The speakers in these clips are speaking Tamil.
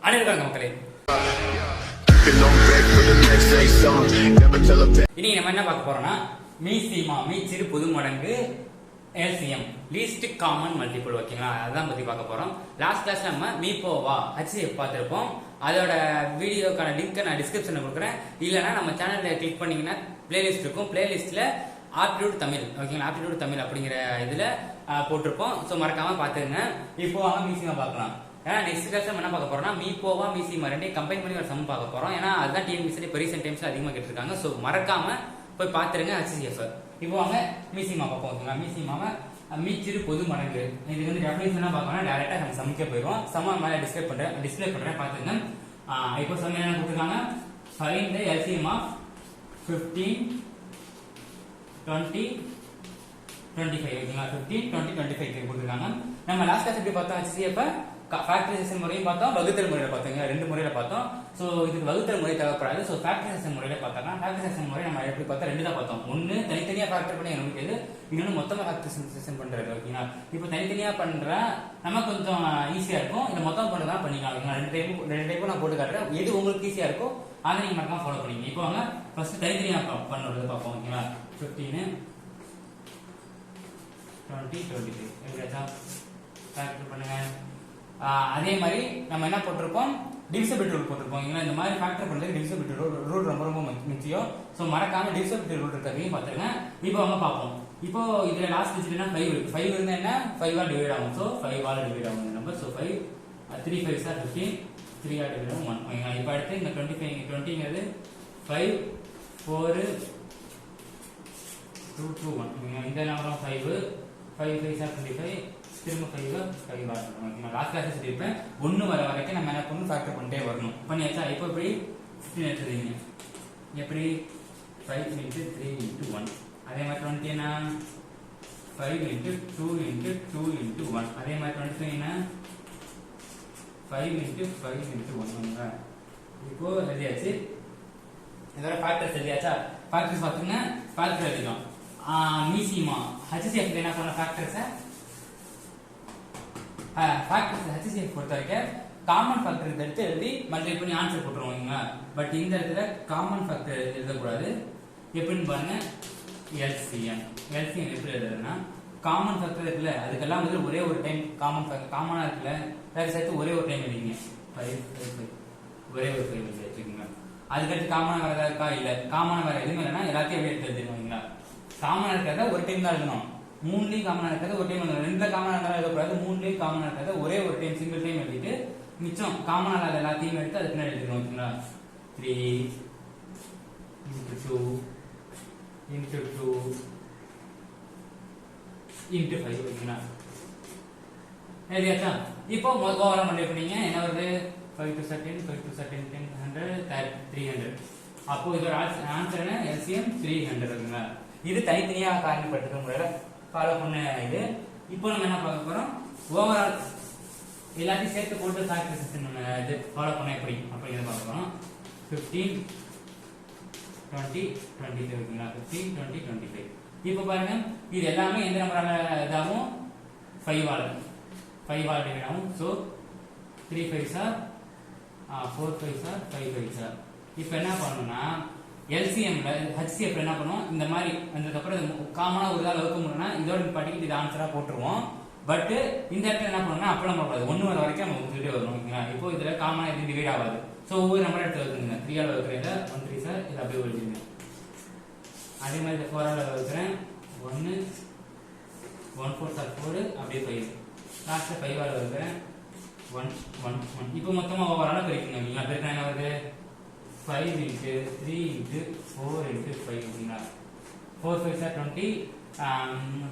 அனைவருக்கும் மக்களே, இனி நம்ம என்ன பார்க்க போறோம்னா மீசிமா மீச்சிறு பொது மடங்கு எல்சிஎம் லீஸ்ட் காமன் மல்டிபிள். ஓகேங்களா, அதான் பத்தி பார்க்க போறோம். லாஸ்ட் கிளாஸ் நம்ம மீபோவா ஹெச்சிஎஃப் பார்த்திருப்போம். அதோட வீடியோக்கான லிங்க் நான் டிஸ்கிரிப்ஷன்ல கொடுக்குறேன். இல்லைன்னா நம்ம சேனல்ல கிளிக் பண்ணீங்கன்னா பிளேலிஸ்ட் இருக்கும். பிளேலிஸ்ட்ல ஆப்டிடியூட் தமிழ், ஓகேங்களா, ஆப்டிடியூட் தமிழ் அப்படிங்கிற இதுல போட்டிருப்போம். ஸோ மறக்காம பாத்துருங்க. இப்போ வாங்க மீசிமா பார்க்கலாம். ஏன்னா நெக்ஸ்ட் கிளாஸ் என்ன பார்க்க போறோம்னா மீபோவா மீசிமா ரெண்டையும் கம்பைன் பண்ணி ஒரு சம் பார்க்க போறோம். ஏன்னா அதுதான் டிஎன்பிஎஸ்சி இப்போ ரீசெண்ட் டைம்ஸ் அதிகமாக கேட்டிருக்காங்க. ஸோ மறக்காம போய் பாத்துருங்க ஹெச்சிஎஃப். இப்போ வாங்க மீசிமா பார்ப்போம். ஓகேங்களா, மீசிமாவை மீச்சிறு பொது மடங்கு இது வந்து டெஃபினேஷனா பார்க்கணும். டைரக்டா நம்ம சமைக்க போயிடும். சம மேல டிஸ்பிளே பண்றேன் பாத்துங்க. இப்போ சம என்ன கொடுத்துருக்காங்க, ஃபைண்ட் தி எல்சிஎம் ஆஃப் 15 20 25. ஓகேங்களா, 15 20 25 கொடுத்துருக்காங்க. நம்ம லாஸ்ட் கிளாஸ் எப்படி பார்த்தோம் ஹெச்சிஎஃப் ஃபேக்டரைசேஷன் முறையும் பார்த்தோம், வகுத்தல் முறையில பார்த்தோங்க. ரெண்டு முறையில பார்த்தோம். ஸோ இதுக்கு வகுத்தல் முறை தேவைப்படாது. ஸோ ஃபேக்டரைசேஷன் முறையில பார்த்தோம்னா ஃபேக்டரைசேஷன் முறை நம்ம எப்படி பார்த்தோம், ரெண்டு தான் பார்த்தோம். ஒன்னு தனித்தனியா ஃபேக்டர் பண்ணி முடியாது, இன்னொன்று மொத்தமா ஃபேக்டரைசேஷன் பண்றது. ஓகேங்களா, இப்போ தனித்தனியா பண்ற நம்ம கொஞ்சம் ஈஸியா இருக்கும். இதை மொத்தம் பண்றதா பண்ணிக்கலாம். ரெண்டு டைப்பும் நான் போட்டு காட்டுறேன். எது உங்களுக்கு ஈஸியா இருக்கோ அதை நீங்க மறக்காம ஃபாலோ பண்ணிங்க. இப்போ வாங்க ஃபர்ஸ்ட் தனித்தனியா பண்ணுறது பார்ப்போம். ஓகேங்களா, 15 20 25 எப்படியாச்சா ஃபேக்டர் பண்ணுங்க. அதே மாதிரி நம்ம என்ன போட்டிருப்போம், டிவிசிபிலிட்டி ரூல் போட்டிருப்போம். இந்த மாதிரி ஃபேக்டர் பண்றது டிவிசிபிலிட்டி ரூல் ரொம்ப ரொம்ப முக்கியம். ஸோ மறக்காம டிவிசிபிலிட்டி ரூல் இருக்கிறதையும் பார்த்துருங்க. இப்போ அவங்க பார்ப்போம். இப்போ இதுல லாஸ்ட் டிஜிட்னா 5 இருக்கு. 5 இருந்தா என்ன, 5 ஆல் டிவைட் ஆகும். ஸோ 5 ஆல் டிவைட் ஆகும் number. So 5 3 5 sir 15 3 all divide ஆகும் 1. இப்போ அடுத்து இந்த 25 20ங்கிறது 5 4 2 2 1. இந்த நம்பரும் 5 5 5 சார் 25 திரும்ப 5 வரணும். லாஸ்ட் கிளாஸ் சொல்லியிருப்பேன். 1 வர வரைக்கும் நம்ம என்ன பண்ணணும், ஃபேக்டர் பண்ணிட்டே வரணும். பண்ணியாச்சா? இப்போ இப்படி 15 எடுத்துறீங்க. எப்படி 5 × 3 × 1. அதே மாதிரி 20 என்ன 5 × 2 × 2 × 1. அதே மாதிரி 25 என்ன 5 × 5 × 1. இப்போ எழுதியாச்சு. இதோட ஃபேக்டர்ஸ் எழுதியாச்சா? ஃபேக்டர்ஸ் பார்த்துங்க. ஃபேக்டர் எழுதிக்கலாம். மீசிமா ஹெச்சிஎஃப் என்ன பண்ண ஃபேக்டர்ஸை ஹெச்சிஎஃப் பொறுத்த வரைக்கும் காமன் ஃபேக்டர் எடுத்து எழுதி மல்டிப்ளை பண்ணி ஆன்சர் போட்டுருவாங்க. பட் இந்த இடத்துல காமன் ஃபேக்டர் எழுதக்கூடாது. எப்படின்னு பாருங்க, எல்சிஎம் எப்படி எழுதுறதுன்னா காமன் ஃபேக்டர் இருக்குல்ல, அதுக்கெல்லாம் வந்து ஒரே ஒரு டைம் காமனா இருக்குல்ல, வேற சேர்த்து ஒரே ஒரு டைம் எழுதிங்க. 5 ஒரே ஒரு 5 எழுதி வச்சுக்கோங்க. அதுக்கடுத்து காமனா வேற ஏதாவது இருக்கா, இல்ல காமனா வேற எதுவுமே இல்லைன்னா எல்லாத்தையும் எப்படி எடுத்து எழுதிடுவாங்களா. காமனா இருக்கிறத ஒரு டைம் தான் எழுதணும். 3லயும் காமனா இருக்கிறது ஒரு டைம் எழுதணும். 2ல காமனா இருந்தாலும் எழுதக்கூடாது. 3லயும் காமனா இருக்கிறத ஒரே ஒரு டைம் சிங்கிள் டைம் எழுதிட்டு மிச்சம் காமனா இல்லாத எல்லாத்தையும் எடுத்து அதுக்கு பின்னாடி எழுதிக்கணும். ஓகேங்களா, 3 × 2 × 2 × 5. ஓகேங்களா, எழுதியாச்சா? இப்போ ஓவரா மல்டிப்ளை பண்ணீங்க. என்ன வருது, 5 2 10 5 2 10 10 100 300. அப்போ இதோட ஆன்சர் என்ன, எல்சிஎம் 300. ஓகேங்களா, இது தனித்தனியா காரணப்படுத்த முறையில ஃபாலோ பண்ண இது. இப்போ நம்ம என்ன பார்க்க போறோம், ஓவரால் எல்லாத்தையும் சேர்த்து போட்டு ஃபேக்டரைசேஷன் இது ஃபாலோ பண்ண எப்படி அப்படிங்கிறத பார்க்க போறோம். 15 20 25. ஓகேங்களா, 15 20 25. இப்போ பாருங்க, இது எல்லாமே எந்த நம்பரால இதாகும், 5 ஆல் டிவைட் ஆகும். So 3 5 sir 4 5 sir 5 5 sir. இப்போ என்ன பண்ணணும்னா எல்சிஎம்ல ஹெச்சிஎஃப் என்ன பண்ணுவோம், இந்த மாதிரி அதுக்கப்புறம் காமனா ஒரு இதால் வகுக்க முடியும்னா இதோட படிக்கிட்டு இது ஆன்சரா போட்டுருவோம். பட் இந்த இடத்துல என்ன பண்ணணும்னா அப்பெல்லாம் போடாது, 1 வர வரைக்கும் நம்ம வகுத்துட்டே வரணும். ஓகேங்களா, இப்போ இதுல காமனா எதுவும் டிவைட் ஆகாது. ஸோ ஒவ்வொரு நம்பர் எடுத்து வகுக்குங்க. 3 ஆல் வகுக்கிறத 1 3 சார் இதை அப்படியே எழுதிங்க. அதே மாதிரி 4 ஆல் வகுக்கிறேன் 1 1 4 சார் 4 அப்படியே 5. லாஸ்ட்ல 5 ஆல் வகுக்கிறேன் 1 1 1. இப்போ மொத்தமா ஓவரால பிரிக்குங்க. நீங்க பிரிக்கிற என்ன வருது, 5 × 3 × 4 × 5. ஓகேங்களா, 4 5 சார் 20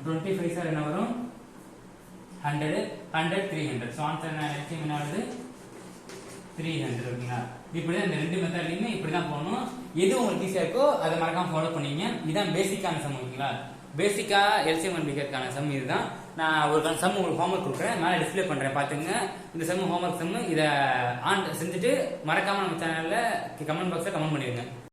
25 சார் என்ன வரும் 100 100 300. ஸோ ஆன்சர் என்ன வருது 300. ஓகேங்களா, இப்படிதான் இந்த ரெண்டு மெத்தட்லயுமே இப்படிதான் போகணும். எது உங்களுக்கு ஈஸியா இருக்கோ அதை மறக்காம ஃபாலோ பண்ணீங்க. இதுதான் பேசிக்கான சம். ஓகேங்களா, பேசிக்கா எல்சிஎம் கண்டுபிடிக்கிறதுக்கான சம் இதுதான். நான் ஒரு சம் உங்களுக்கு ஹோம்ஒர்க் கொடுக்குறேன், மேலே டிஸ்பிளே பண்றேன் பாத்துங்க. இந்த சம் ஹோம்ஒர்க் சம் இதை செஞ்சுட்டு மறக்காம நம்ம சேனல்ல கமெண்ட் பாக்ஸ்ல கமெண்ட் பண்ணிருங்க.